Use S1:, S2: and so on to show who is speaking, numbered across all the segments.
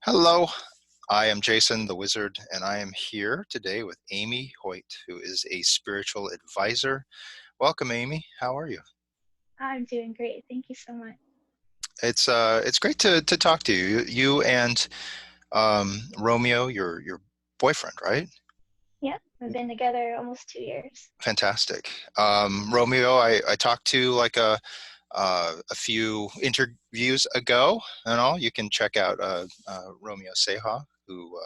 S1: Hello, I am Jason the Wizard, and I am here today with Amy Hoyt, who is a spiritual advisor. Welcome, Amy. How are you?
S2: I'm doing great. Thank you so much.
S1: It's great to talk to you. You and Romeo, your boyfriend, right?
S2: Yep, we've been together almost 2 years.
S1: Fantastic. Romeo, I talked to like a few interviews ago, and all. You can check out Romeo Seha, who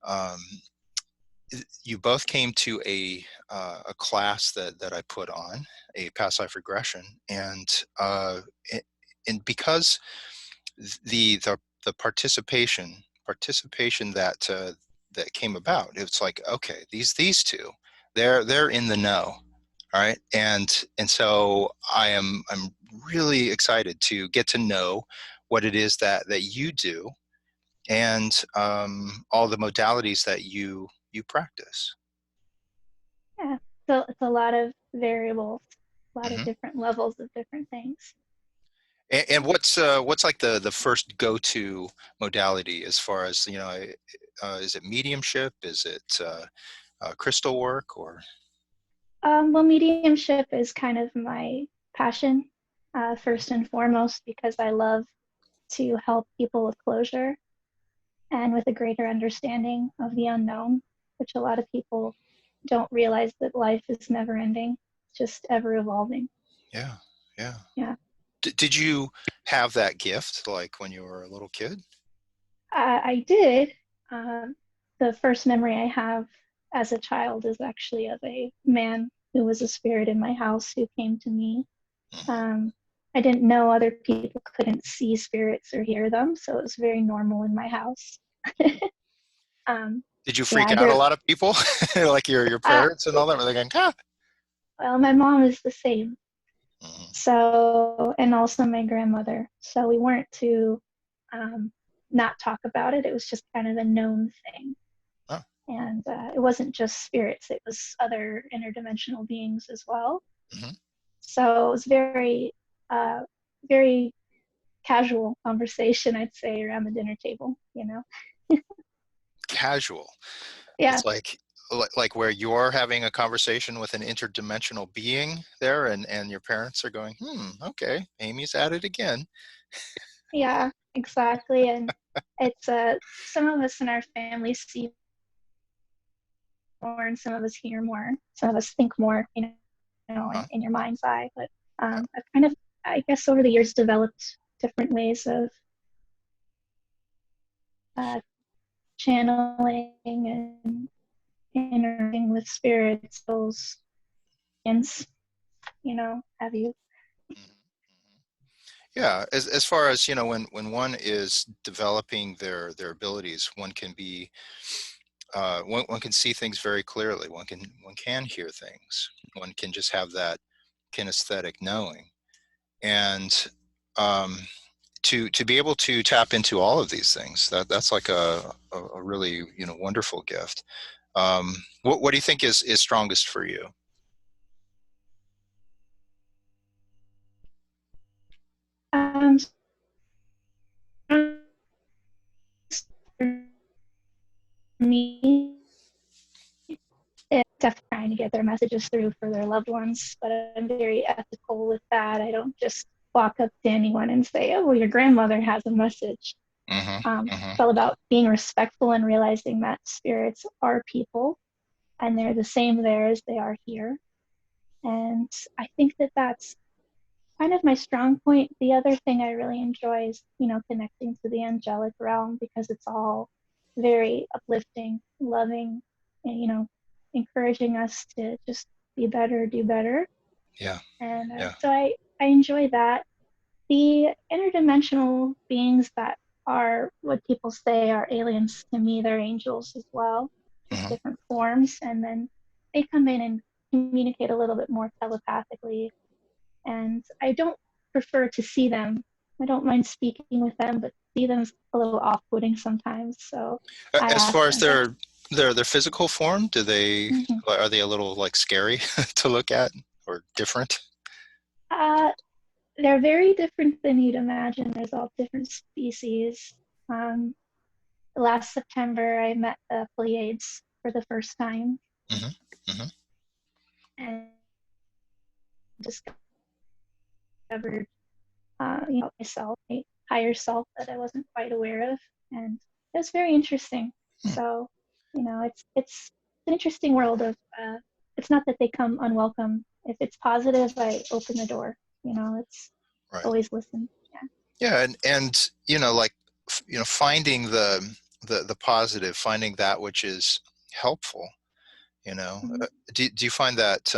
S1: um, you both came to a class that I put on, a past life regression, and because the participation that came about, it's like, okay, these two, they're in the know. All right, and so I'm really excited to get to know what it is that you do, and all the modalities that you practice.
S2: Yeah, so it's a lot of variables, a lot of
S1: Hmm.
S2: different levels of different things.
S1: And what's like the first go-to modality as far as is it mediumship? Is it crystal work or?
S2: Well, mediumship is kind of my passion, first and foremost, because I love to help people with closure and with a greater understanding of the unknown, which a lot of people don't realize that life is never ending, just ever evolving.
S1: Yeah, yeah.
S2: Yeah.
S1: Did you have that gift like when you were a little kid?
S2: I did. Um, the first memory I have as a child is actually of a man who was a spirit in my house who came to me.
S1: Mhm.
S2: Um, I didn't know other people couldn't see spirits or hear them, so it was very normal in my house. um,
S1: Did you
S2: yeah,
S1: freak out a lot of people, like your
S2: uh,
S1: parents and all that? Were they going, ah?
S2: well, my mom is the same.
S1: Mhm.
S2: So, and also my grandmother. So we weren't to um, not talk about it. It was just kind of a known thing.
S1: Oh.
S2: And it wasn't just spirits, it was other interdimensional beings as well.
S1: Mhm.
S2: So it was uh, very casual conversation, I'd say, around the dinner table.
S1: Casual.
S2: Yeah,
S1: It's like where you're having a conversation with an interdimensional being there, and your parents are going, okay, Amy's at it again.
S2: yeah, exactly. And it's some of us in our family see more, and some of us hear more. Some of us think more,
S1: Huh?
S2: in your mind's eye. But
S1: Yeah.
S2: I've kind of, I guess, over the years developed different ways of uh, channeling and interacting with spirits, those hints, have you?
S1: Mhm. Mhm. Yeah, as far as when one is developing their abilities, one can be one can see things very clearly. One can hear things. One can just have that kinesthetic knowing, and um, to be able to tap into all of these things, that's like a really wonderful gift. What do you think is strongest for you?
S2: Um, for me, it's definitely trying to get their messages through for their loved ones, but I'm very ethical with that. I don't just walk up to anyone and say, "Oh, well, your grandmother has a message."
S1: Hmm.
S2: It's
S1: Hmm.
S2: all about being respectful and realizing that spirits are people and they're the same there as they are here. And I think that that's kind of my strong point. The other thing I really enjoy is, connecting to the angelic realm because it's all very uplifting, loving, and, encouraging us to just be better, do better.
S1: Yeah,
S2: And
S1: yeah.
S2: so I enjoy that. The interdimensional beings that are what people say are aliens to me, they're angels as well, just
S1: Hmm.
S2: different forms. And then they come in and communicate a little bit more telepathically, and I don't prefer to see them. I don't mind speaking with them, but see them is a little off-putting sometimes. So I
S1: As
S2: ask
S1: far as
S2: them to.
S1: their physical form,
S2: Mhm.
S1: are they a little like scary to look at or different?
S2: Uh, they're very different than you'd imagine. There's all different species. Um, Last September, I met the Pleiades for the first time
S1: Hmm. Hmm.
S2: and discovered, myself, a higher self that I wasn't quite aware of, and it was very interesting.
S1: Hmm.
S2: So, it's an interesting world of. It's not that they come unwelcome. If it's positive, I open the door. It's
S1: Right.
S2: always listen. Yeah.
S1: Yeah, and like finding the positive, finding that which is helpful. You know,
S2: Mhm.
S1: do you find that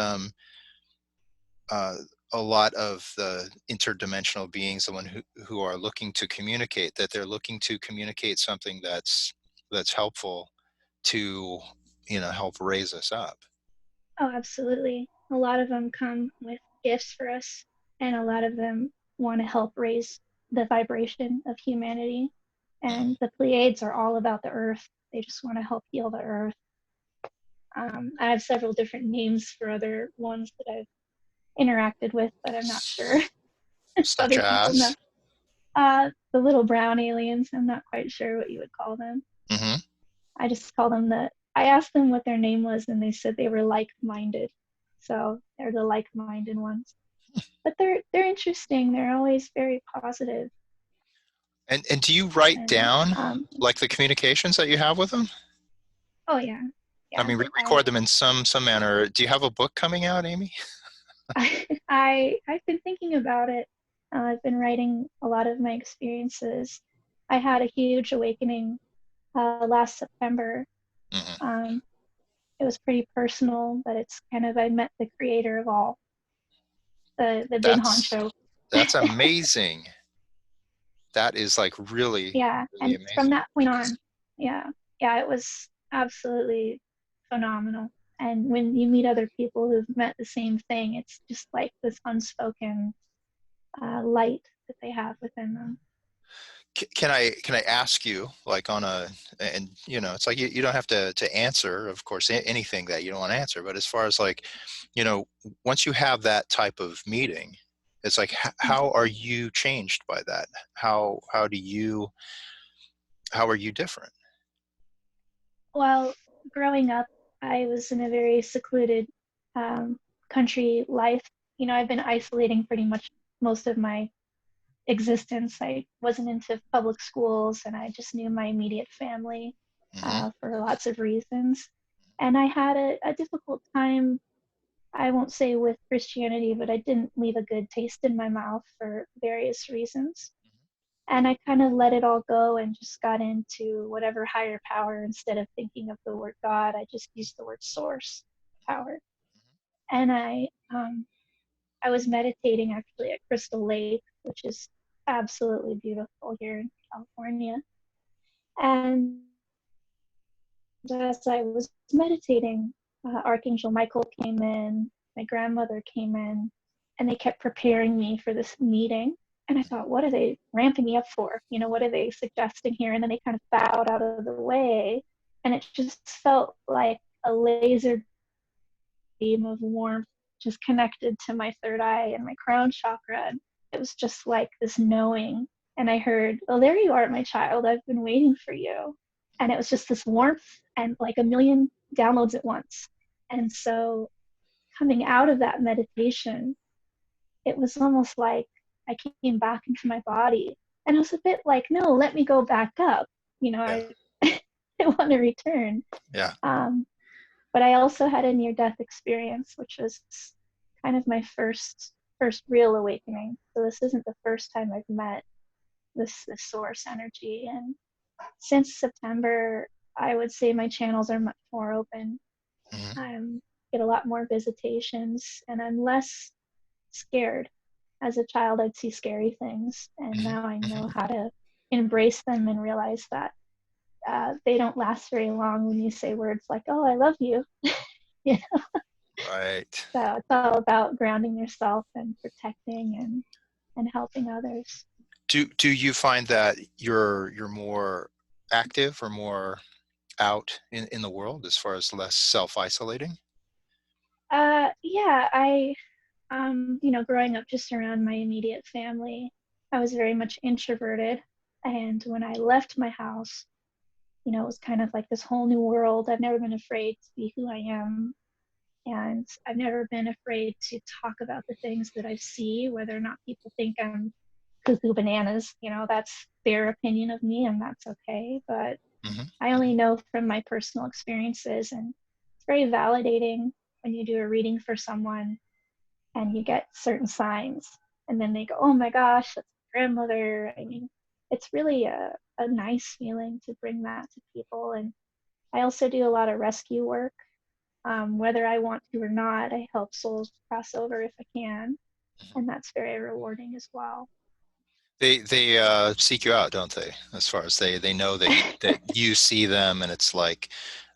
S1: uh, a lot of the interdimensional beings, the one who are looking to communicate, that they're looking to communicate something that's helpful to help raise us up?
S2: Oh, absolutely. A lot of them come with gifts for us, and a lot of them want to help raise the vibration of humanity.
S1: Hmm.
S2: And the Pleiades are all about the earth. They just want to help heal the earth. I have several different names for other ones that I've interacted with, but I'm not sure if
S1: Such
S2: other people know.
S1: as.
S2: The little brown aliens, I'm not quite sure what you would call them.
S1: Hmm.
S2: I just call them I asked them what their name was, and they said they were like-minded. So they're the like-minded ones. But they're interesting. They're always very positive.
S1: And do you write
S2: And
S1: down like the communications that you have with them?
S2: oh yeah,
S1: I
S2: yeah.
S1: mean, record them in some manner. Do you have a book coming out, Amy?
S2: I've been thinking about it. I've been writing a lot of my experiences. I had a huge awakening last September.
S1: Hmm.
S2: Um, it was pretty personal, but it's kind of I met the creator of all, the big
S1: That's
S2: honcho.
S1: that's amazing. That is like really,
S2: Yeah,
S1: really
S2: and from
S1: amazing.
S2: that point on, yeah, yeah, it was absolutely phenomenal. And when you meet other people who've met the same thing, it's just like this unspoken light that they have within them.
S1: Can I ask you, like, on a, and it's like you don't have to answer, of course, anything that you don't want to answer, but as far as like, you know once you have that type of meeting, it's like how are you changed by that? How are you different?
S2: Well, growing up, I was in a very secluded um, country life. I've been isolating pretty much most of my existence. I wasn't into public schools, and I just knew my immediate family
S1: Hmm.
S2: for lots of reasons. And I had a difficult time, I won't say with Christianity, but I didn't leave a good taste in my mouth for various reasons. And I kind of let it all go and just got into whatever higher power. Instead of thinking of the word God, I just used the word source power. And I was meditating actually at Crystal Lake, which is absolutely beautiful here in California. And as I was meditating, Archangel Michael came in, my grandmother came in, and they kept preparing me for this meeting. And I thought, what are they ramping me up for? What are they suggesting here? And then they kind of bowed out of the way. And it just felt like a laser beam of warmth just connected to my third eye and my crown chakra. And it was just like this knowing. And I heard, oh, there you are, my child. I've been waiting for you. And it was just this warmth and like a million downloads at once. And so coming out of that meditation, it was almost like I came back into my body. And I was a bit like, no, let me go back up.
S1: Yeah.
S2: I, I want to return.
S1: Yeah.
S2: Um, but I also had a near death experience, which was kind of my first real awakening. So this isn't the first time I've met this source energy. And since September, I would say my channels are much more open.
S1: Hmm.
S2: I get a lot more visitations, and I'm less scared. As a child, I'd see scary things, and
S1: Hmm.
S2: now I know
S1: Hmm.
S2: how to embrace them and realize that they don't last very long when you say words like, "Oh, I love you." Yeah.
S1: Right.
S2: So it's all about grounding yourself and protecting and helping others.
S1: Do you find that you're more active or more out in the world, as far as less self-isolating?
S2: Yeah, growing up just around my immediate family, I was very much introverted. And when I left my house, it was kind of like this whole new world. I've never been afraid to be who I am. And I've never been afraid to talk about the things that I see, whether or not people think I'm cuckoo bananas. That's their opinion of me, and that's okay. But
S1: Hmm.
S2: I only know from my personal experiences, and it's very validating when you do a reading for someone and you get certain signs, and then they go, "Oh my gosh, that's my grandmother." I mean, it's really a nice feeling to bring that to people. And I also do a lot of rescue work. Whether I want to or not, I help souls cross over if I can, and that's very rewarding as well.
S1: They seek you out, don't they? As far as they know that you see them, and it's like,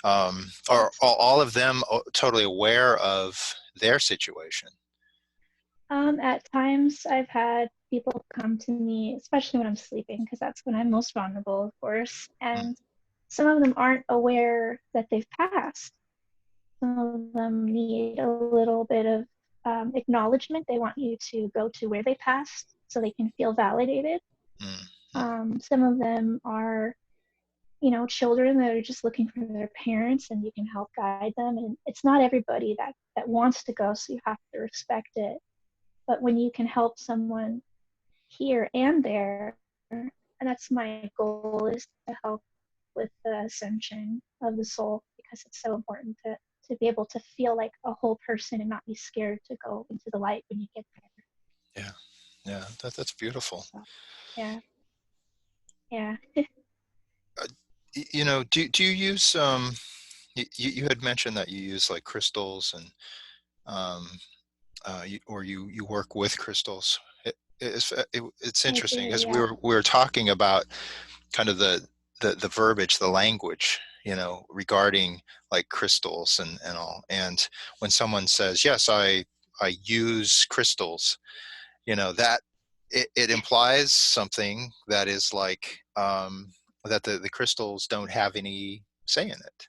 S1: are all of them totally aware of their situation?
S2: At times, I've had people come to me, especially when I'm sleeping, because that's when I'm most vulnerable, of course.
S1: Mm,
S2: And some of them aren't aware that they've passed. Some of them need a little bit of acknowledgement. They want you to go to where they passed so they can feel validated.
S1: mm, mm.
S2: Some of them are, children that are just looking for their parents, and you can help guide them. And it's not everybody that wants to go, so you have to respect it. But when you can help someone here and there, and that's my goal, is to help with the ascension of the soul, because it's so important to be able to feel like a whole person and not be scared to go into the light when you get there.
S1: Yeah, yeah, that's beautiful.
S2: So yeah, yeah.
S1: Uh, do you use you had mentioned that you use like crystals and um, or you work with crystals. It's
S2: I do,
S1: interesting because we
S2: yeah.
S1: were talking about kind of the verbiage, the language, regarding like crystals and all. And when someone says, "Yes, I use crystals," that it implies something that is like that the crystals don't have any say in it.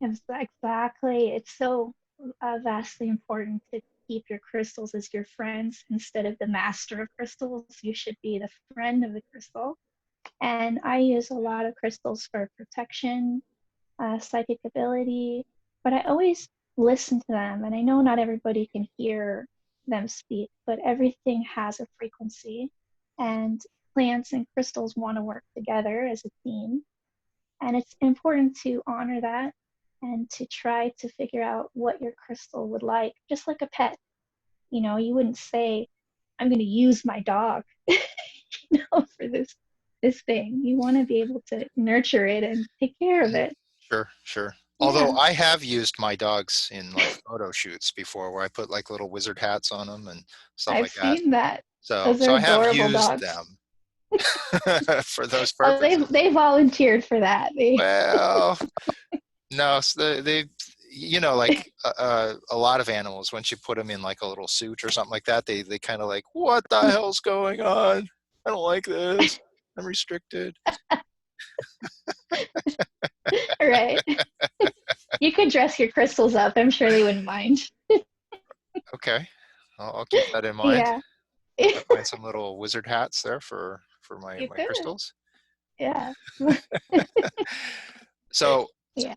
S2: Exactly. It's so vastly important to keep your crystals as your friends instead of the master of crystals. You should be the friend of the crystal. And I use a lot of crystals for protection, psychic ability, but I always listen to them. And I know not everybody can hear them speak, but everything has a frequency. And plants and crystals want to work together as a team. And it's important to honor that and to try to figure out what your crystal would like, just like a pet. You wouldn't say, I'm going to use my dog, for this thing. You want to be able to nurture it and take care of
S1: Mhm.
S2: it.
S1: Sure, sure. Although
S2: Yeah,
S1: I have used my dogs in like photo shoots before where I put like little wizard hats on them and stuff
S2: I've
S1: like that.
S2: seen that.
S1: So
S2: Those are
S1: so I have
S2: adorable
S1: used
S2: dogs.
S1: them for those
S2: Oh, they
S1: purposes.
S2: they volunteered for that.
S1: Well, no, so they like a lot of animals, once you put them in like a little suit or something like that, they kind of like, what the hell's going on? I don't like this. I'm restricted.
S2: Right. You could dress your crystals up. I'm sure they wouldn't mind.
S1: Okay, I'll keep that in mind.
S2: Yeah.
S1: Find some little wizard hats there for my
S2: You
S1: my
S2: could.
S1: crystals.
S2: Yeah.
S1: So
S2: Yeah.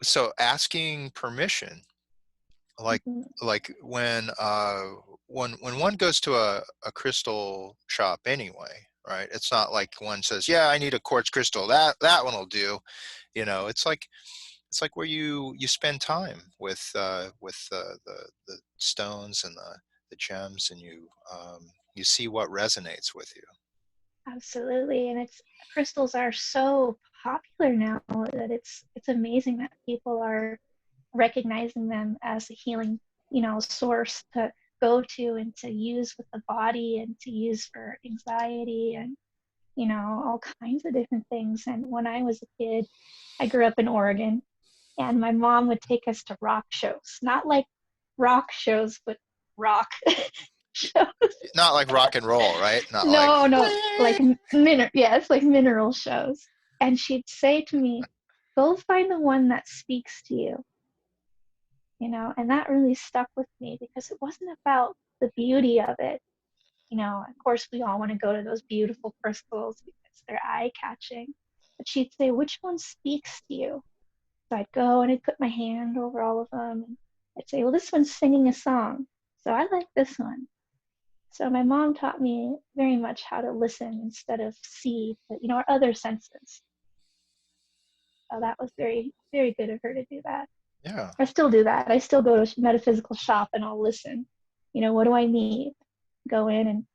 S1: so asking permission, like
S2: Mhm.
S1: like when one goes to a crystal shop anyway, right? It's not like one says, "Yeah, I need a quartz crystal. That one will do." It's like where you spend time with the stones and the gems, and you see what resonates with you.
S2: Absolutely. And crystals are so popular now that it's amazing that people are recognizing them as a healing, source to go to and to use with the body and to use for anxiety and, all kinds of different things. And when I was a kid, I grew up in Oregon, and my mom would take us to rock shows, not like rock shows, but rock shows.
S1: Not like rock and roll, right? Not like,
S2: No, no, like yeah, it's like mineral shows. And she'd say to me, "Go find the one that speaks to you," and that really stuck with me because it wasn't about the beauty of it. you know, of course, we all want to go to those beautiful crystals because they're eye catching. But she'd say, which one speaks to you? So I'd go and I'd put my hand over all of them. And I'd say, well, this one's singing a song. So I like this one. So my mom taught me very much how to listen instead of see, but, you know, our other senses. So that was very, very good of her to do that.
S1: Yeah.
S2: I still do that. I still go to metaphysical shop and I'll listen. You know, what do I need? Go in and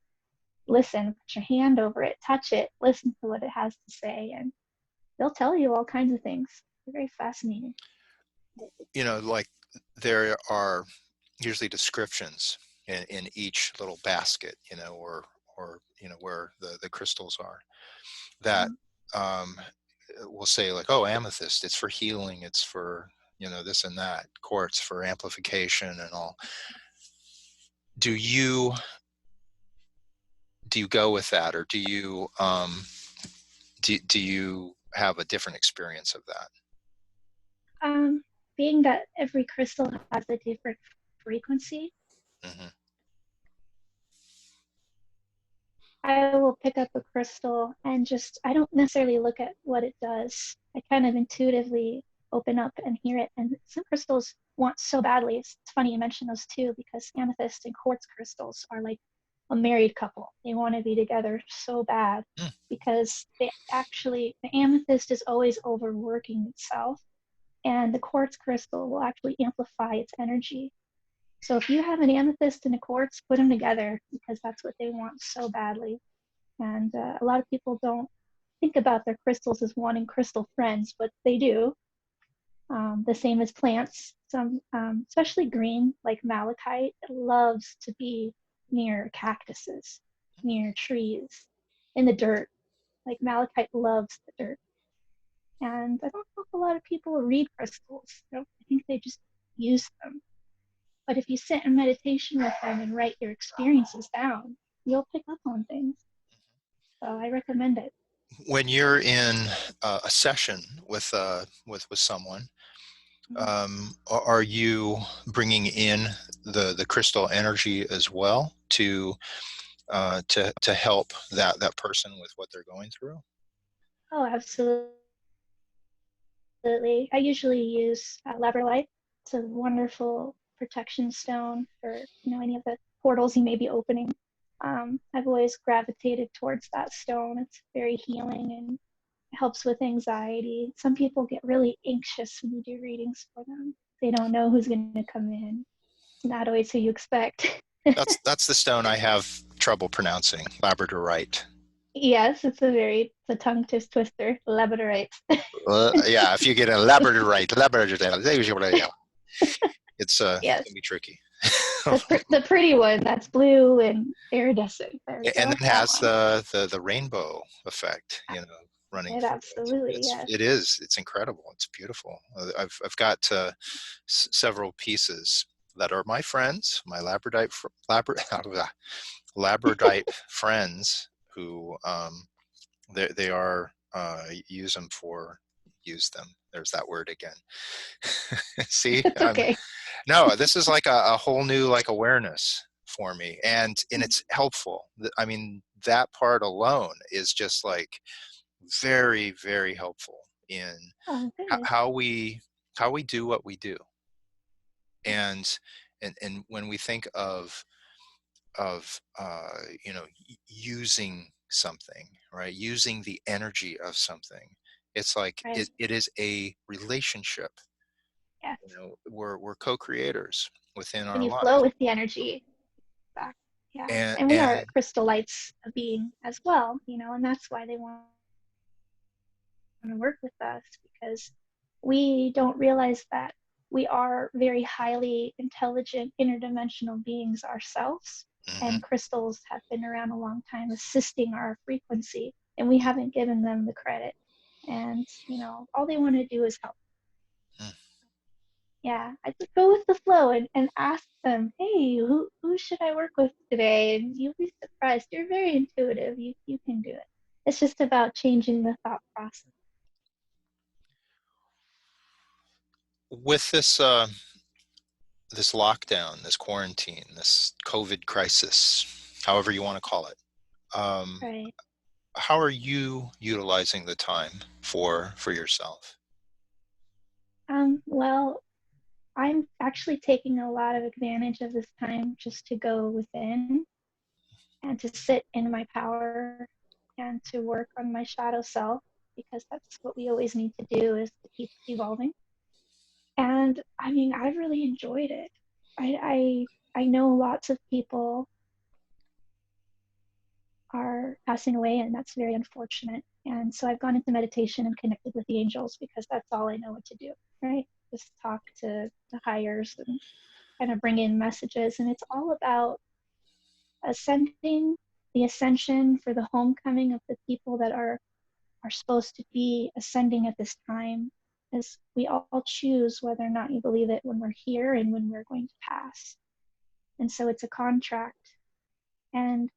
S2: listen, put your hand over it, touch it, listen to what it has to say, and they'll tell you all kinds of things. They're very fascinating.
S1: You know, like there are usually descriptions in each little basket, you know, or you know where the crystals are that
S2: Mm.
S1: um, will say like, oh, amethyst, it's for healing, it's for, you know, this and that. Quartz for amplification and all. Do you go with that, or do you have a different experience of that?
S2: Um, Being that every crystal has a different frequency,
S1: Hmm.
S2: I will pick up a crystal and just, I don't necessarily look at what it does. I kind of intuitively open up and hear it. And some crystals want so badly. It's funny you mention those too, because amethyst and quartz crystals are like a married couple. They want to be together so bad
S1: Mm.
S2: because they actually, the amethyst is always overworking itself, and the quartz crystal will actually amplify its energy. So if you have an amethyst and a quartz, put them together because that's what they want so badly. And a lot of people don't think about their crystals as wanting crystal friends, but they do. The same as plants. Some, especially green, like malachite, it loves to be near cactuses, near trees, in the dirt. Like malachite loves the dirt. And I don't know if a lot of people read crystals. I think they just use them. But if you sit in meditation with them and write your experiences down, you'll pick up on things. So I recommend it.
S1: When you're in a session with someone, are you bringing in the crystal energy as well to help that person with what they're going through?
S2: Oh, absolutely. I usually use labradorite. It's a wonderful protection stone for, you know, any of the portals you may be opening. I've always gravitated towards that stone. It's very healing and helps with anxiety. Some people get really anxious when you do readings for them. They don't know who's going to come in. It's not always who you expect.
S1: That's the stone I have trouble pronouncing, labradorite.
S2: Yes, it's a tongue twister, labradorite.
S1: Yeah, if you get a labradorite, it's it
S2: Yes,
S1: can be tricky.
S2: the pretty one that's blue and iridescent. There we
S1: And
S2: go.
S1: then
S2: That
S1: has
S2: one.
S1: the rainbow effect, you know, running
S2: It
S1: through it.
S2: absolutely, yes.
S1: It's incredible. It's beautiful. I've got several pieces that are my friends, my labradorite friends who they are use them. There's that word again. See,
S2: It's okay.
S1: no, this is like a whole new like awareness for me, and it's helpful. I mean, that part alone is just like very, very helpful in
S2: Oh, good.
S1: how we do what we do. And and and when we think of you know, using something, right, using the energy of something, it's like
S2: Right.
S1: it is a relationship.
S2: Yes.
S1: You know, we're co-creators within
S2: And
S1: our
S2: you flow
S1: lives.
S2: with the energy back. Yeah. And we are
S1: And
S2: crystal lights of being as well, you know, and that's why they want to work with us because we don't realize that we are very highly intelligent interdimensional beings ourselves,
S1: mhm,
S2: and crystals have been around a long time assisting our frequency, and we haven't given them the credit. And you know, all they want to do is help.
S1: mm.
S2: Yeah, I just go with the flow and ask them, hey, who should I work with today? And you'll be surprised. You're very intuitive. You can do it. It's just about changing the thought process.
S1: With this lockdown, this quarantine, this COVID crisis, however you want to call it. Um,
S2: Right.
S1: how are you utilizing the time for yourself?
S2: Well, I'm actually taking a lot of advantage of this time just to go within and to sit in my power and to work on my shadow self because that's what we always need to do is to keep evolving. And I mean, I've really enjoyed it. I know lots of people are passing away, and that's very unfortunate. And so I've gone into meditation and connected with the angels because that's all I know what to do, right? Just talk to the higher and kind of bring in messages. And it's all about ascending, the ascension for the homecoming of the people that are supposed to be ascending at this time, as we all choose whether or not you believe it when we're here and when we're going to pass. And so it's a contract, and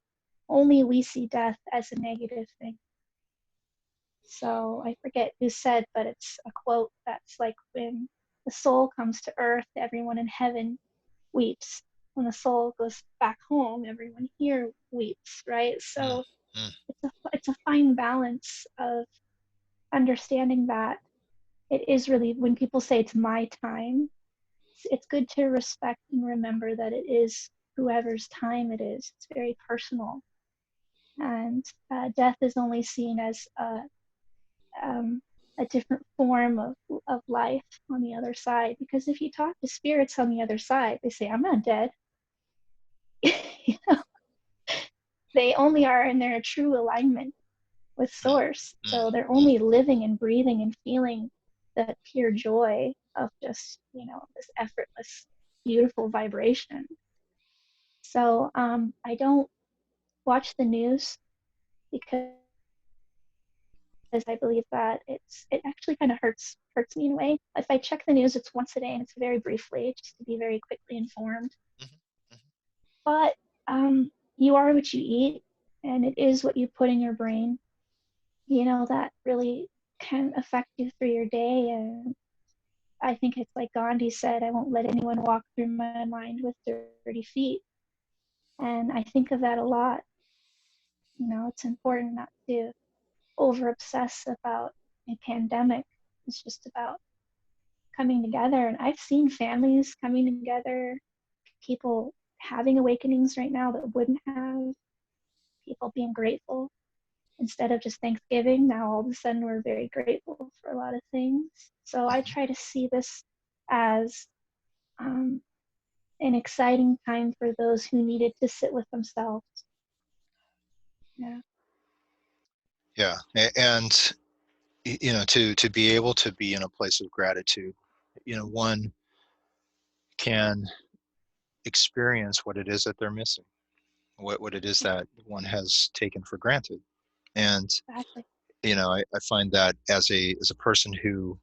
S2: only we see death as a negative thing. So I forget who said, but it's a quote that's like, when the soul comes to earth, everyone in heaven weeps. When the soul goes back home, everyone here weeps, right?
S1: Mm,
S2: So
S1: mm,
S2: it's a fine balance of understanding that it is really, when people say it's my time, it's good to respect and remember that it is whoever's time it is. It's very personal, and death is only seen as um, a different form of life on the other side. Because if you talk to spirits on the other side, they say, I'm not dead. You know, they only are in their true alignment with
S1: mm,
S2: source.
S1: mm.
S2: So they're only living and breathing and feeling that pure joy of just, this effortless, beautiful vibration. So I don't watch the news because I believe that it actually kind of hurts me in a way. If I check the news, it's once a day and it's very briefly, just to be very quickly informed.
S1: Mhm, mhm.
S2: But you are what you eat, and it is what you put in your brain. That really can affect you through your day. And I think it's like Gandhi said, I won't let anyone walk through my mind with dirty feet. And I think of that a lot. It's important not to over obsess about a pandemic. It's just about coming together. And I've seen families coming together, people having awakenings right now that wouldn't have, people being grateful instead of just Thanksgiving. Now all of a sudden we're very grateful for a lot of things. So I try to see this as um, an exciting time for those who needed to sit with themselves. Yeah.
S1: Yeah, and to be able to be in a place of gratitude, one can experience what it is that they're missing, what it is that one has taken for granted. And
S2: Exactly.
S1: I find that as a person who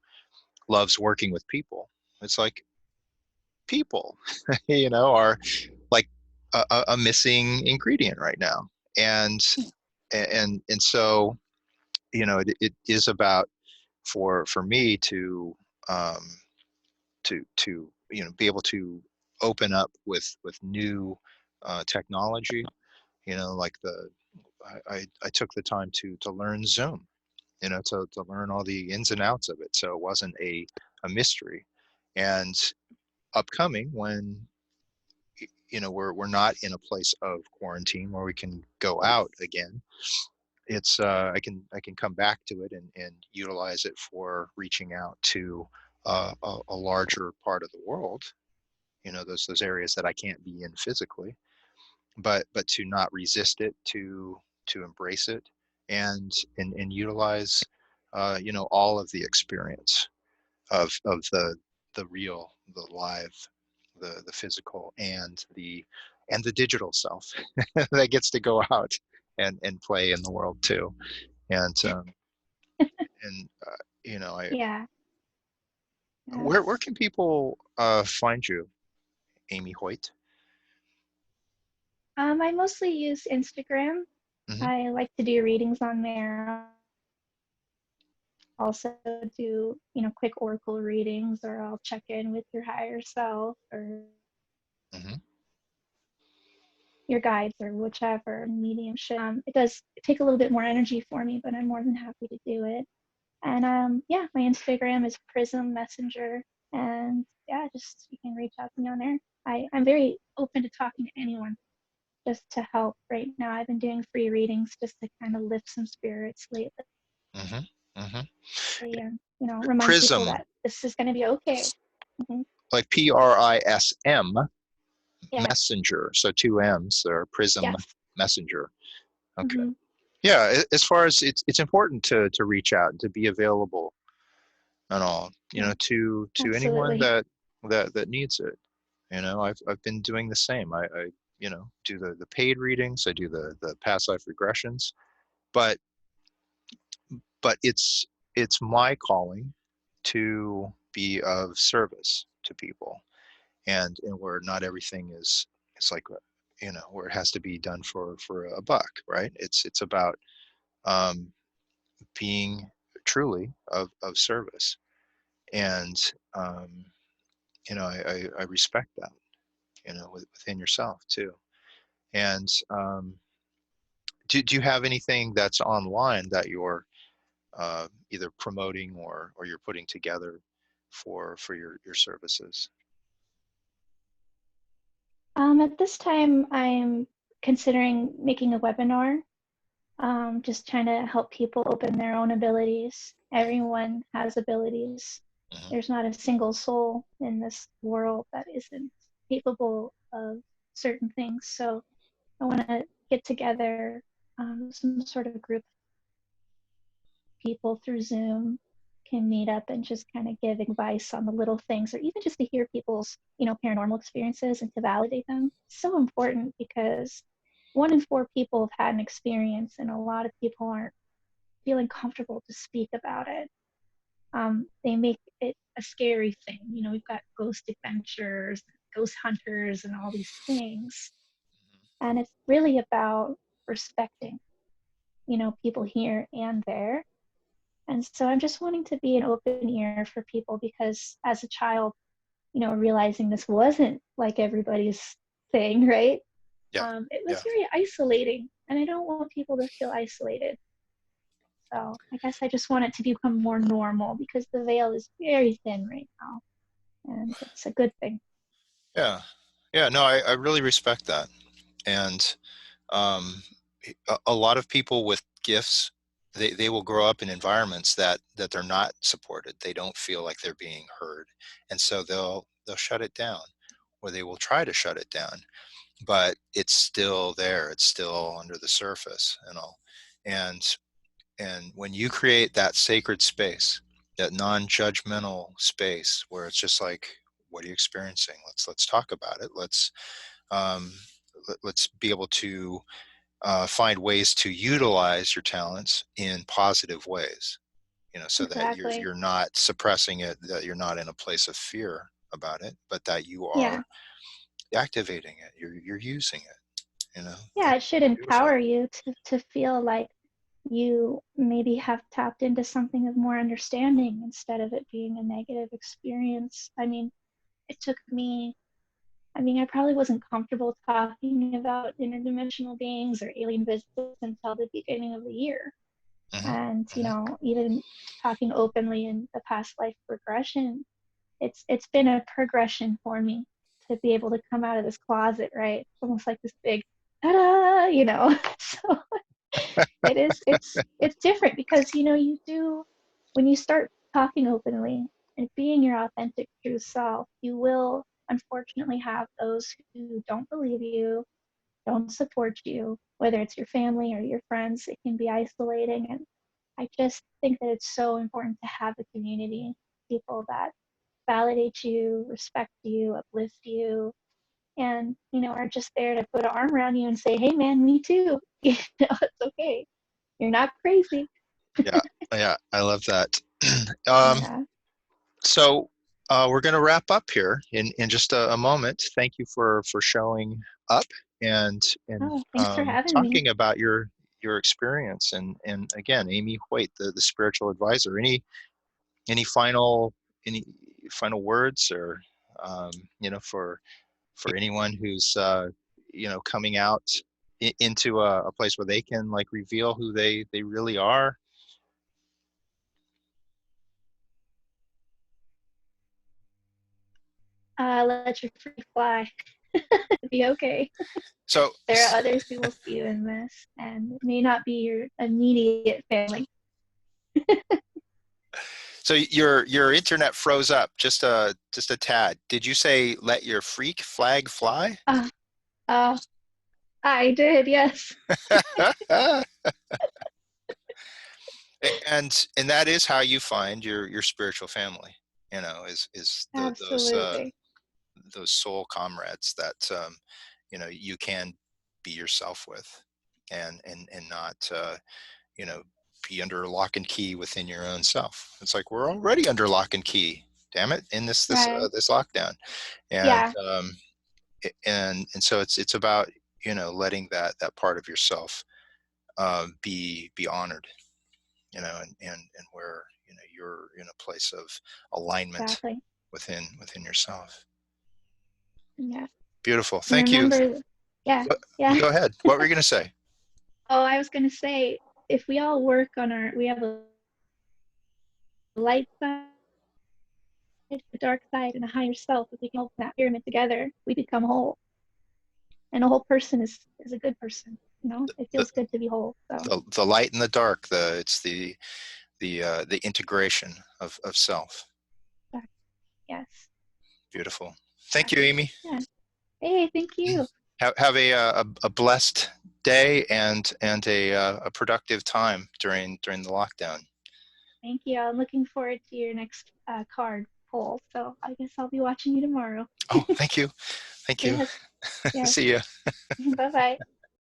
S1: loves working with people, it's like people, are like a missing ingredient right now. And so, it is about for me um, to be able to open up with new technology. Like I took the time to learn Zoom, to learn all the ins and outs of it, so it wasn't a mystery. And upcoming, when we're not in a place of quarantine where we can go out again, it's I can come back to it and utilize it for reaching out to a larger part of the world, those areas that I can't be in physically, but to not resist it, to embrace it, and utilize all of the experience of the real, the live, the physical, and the digital self that gets to go out and play in the world too. And I
S2: Yeah.
S1: where
S2: Yes.
S1: can people find you, Amy Hoyt?
S2: I mostly use Instagram.
S1: Hmm.
S2: I like to do readings on there. Also do, quick oracle readings, or I'll check in with your higher self, or
S1: Hmm.
S2: your guides or whichever mediumship. It does take a little bit more energy for me, but I'm more than happy to do it. And yeah, my Instagram is Prism Messenger. And yeah, just you can reach out to me on there. I'm very open to talking to anyone just to help right now. I've been doing free readings just to kind of lift some spirits lately
S1: Hmm. Hmm.
S2: and, remind people
S1: Prism,
S2: that this is going to be okay. Hmm.
S1: like PRISM,
S2: Yeah,
S1: messenger. So two M's, or Prism
S2: yes.
S1: messenger. Okay.
S2: Hmm.
S1: Yeah. As far as it's important to reach out and to be available and all,
S2: Yeah,
S1: to anyone
S2: absolutely.
S1: that needs it. I've been doing the same. I do the paid readings. I do the past life regressions, but it's my calling to be of service to people, and where not everything is, it's like, where it has to be done for a buck, right? It's about um, being truly of service, and um, I respect that, within yourself too. And do you have anything that's online that you're either promoting or you're putting together for your services?
S2: At this time, I'm considering making a webinar, just trying to help people open their own abilities. Everyone has abilities.
S1: Hmm.
S2: There's not a single soul in this world that isn't capable of certain things. So I want to get together some sort of group of people through Zoom can meet up and just kind of give advice on the little things, or even just to hear people's, paranormal experiences and to validate them. It's so important because 1 in 4 people have had an experience, and a lot of people aren't feeling comfortable to speak about it. They make it a scary thing. We've got ghost adventures, ghost hunters, and all these things. And it's really about respecting, people here and there. And so I'm just wanting to be an open ear for people because as a child, realizing this wasn't like everybody's thing, right?
S1: Yeah.
S2: It was
S1: Yeah.
S2: very isolating, and I don't want people to feel isolated. So I guess I just want it to become more normal because the veil is very thin right now, and it's a good thing.
S1: Yeah. Yeah. No, I really respect that. And um, a lot of people with gifts, they will grow up in environments that they're not supported. They don't feel like they're being heard, and so they'll shut it down, or they will try to shut it down. But it's still there. It's still under the surface and all. And when you create that sacred space, that non-judgmental space where it's just like, what are you experiencing? Let's talk about it. Um, let's be able to find ways to utilize your talents in positive ways, so that
S2: Exactly.
S1: you're not suppressing it, that you're not in a place of fear about it, but that you
S2: Yeah.
S1: are activating it, you're using it,
S2: Yeah,
S1: and
S2: it should
S1: beautiful.
S2: empower you to feel like you maybe have tapped into something of more understanding instead of it being a negative experience. I mean, it took me, I probably wasn't comfortable talking about interdimensional beings or alien visits until the beginning of the year.
S1: Hmm.
S2: And,
S1: Hmm.
S2: even talking openly in the past life regression, it's been a progression for me to be able to come out of this closet, right? It's almost like this big ta-da. So it's different because you do, when you start talking openly and being your authentic true self, you will unfortunately have those who don't believe you, don't support you, whether it's your family or your friends. It can be isolating, and I just think that it's so important to have a community, people that validate you, respect you, uplift you, and are just there to put an arm around you and say, "Hey, man, me too. It's okay. You're not crazy."
S1: Yeah. Yeah, I love that. um,
S2: Yeah.
S1: so we're going to wrap up here in just a moment. Thank you for showing up and
S2: Oh, thanks for having me.
S1: talking about your experience. And again, Amy Hoyt, the spiritual advisor. Any final any final words, or for anyone who's coming out into a place where they can like reveal who they really are.
S2: Let your freak fly. Be okay.
S1: So,
S2: There are others who will see you in this, and it may not be your immediate family.
S1: so your internet froze up just a tad. Did you say let your freak flag fly?
S2: Uh, uh, I did, yes.
S1: And that is how you find your spiritual family, is
S2: Absolutely.
S1: those soul comrades that you can be yourself with, and not you know be under lock and key within your own self. It's like we're already under lock and key, damn it, in
S2: Right.
S1: this lockdown. and
S2: Yeah,
S1: and so it's about letting that part of yourself be honored, and where you're in a place of alignment
S2: exactly.
S1: within yourself.
S2: Yeah.
S1: Beautiful,
S2: And
S1: thank you.
S2: remember, yeah,
S1: Go,
S2: yeah.
S1: go ahead, what were you going to say?
S2: Oh, I was going to say, if we all work on we have a light side, a dark side, and a higher self, if we can hold that pyramid together, we become whole. And a whole person is a good person. It
S1: the,
S2: feels good to be whole. So,
S1: the light and the dark, it's the integration of self.
S2: yes.
S1: Beautiful. Thank you, Amy.
S2: Yeah. Hey, thank you.
S1: Have a blessed day and a productive time during the lockdown.
S2: Thank you. I'm looking forward to your next card poll. So I guess I'll be watching you tomorrow.
S1: Oh, thank you. Thank you.
S2: Yes. Yes.
S1: See you.
S2: Bye bye.